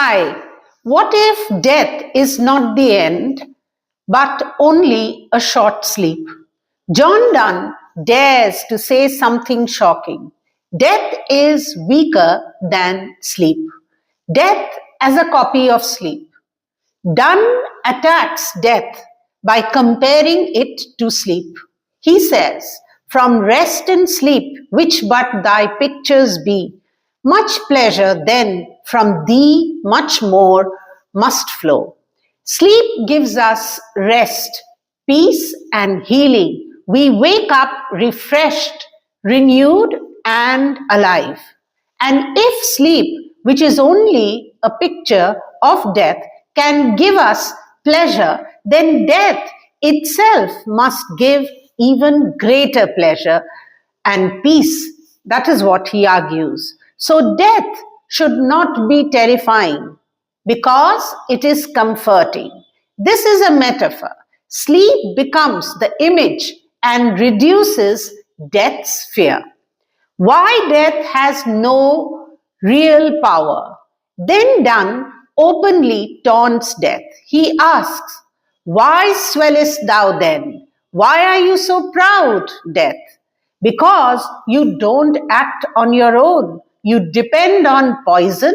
Why? What if death is not the end, but only a short sleep? John Donne dares to say something shocking. Death is weaker than sleep. Death as a copy of sleep. Donne attacks death by comparing it to sleep. He says, "From rest and sleep, which but thy pictures be, much pleasure then from thee much more must flow." Sleep gives us rest, peace, and healing. We wake up refreshed, renewed, and alive. And if sleep, which is only a picture of death, can give us pleasure, then death itself must give even greater pleasure and peace. That is what he argues. So death should not be terrifying because it is comforting. This is a metaphor. Sleep becomes the image and reduces death's fear. Why death has no real power? Then Donne openly taunts death. He asks, "Why swellest thou then? Why are you so proud, death? Because you don't act on your own. You depend on poison,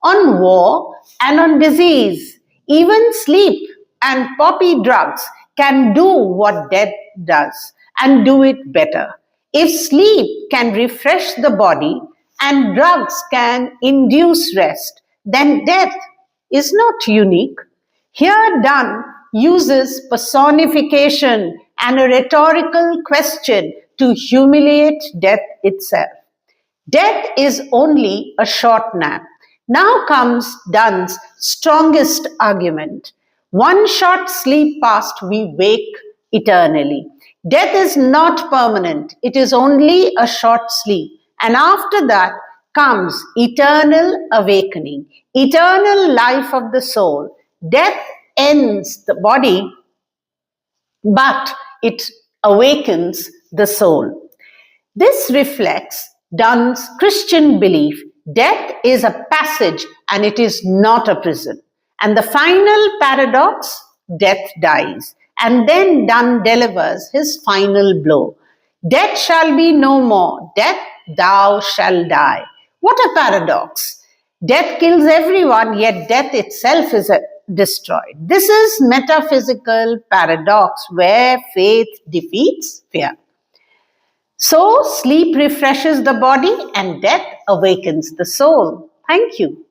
on war, and on disease. Even sleep and poppy drugs can do what death does and do it better. If sleep can refresh the body and drugs can induce rest, then death is not unique." Here Donne uses personification and a rhetorical question to humiliate death itself. Death is only a short nap. Now comes Donne's strongest argument. One short sleep past, we wake eternally. Death is not permanent. It is only a short sleep. And after that comes eternal awakening, eternal life of the soul. Death ends the body, but it awakens the soul. This reflects Donne's Christian belief. Death is a passage and it is not a prison. And the final paradox, death dies. And then Donne delivers his final blow. "Death shall be no more. Death, thou shalt die." What a paradox. Death kills everyone, yet death itself is destroyed. This is metaphysical paradox where faith defeats fear. So sleep refreshes the body and death awakens the soul. Thank you.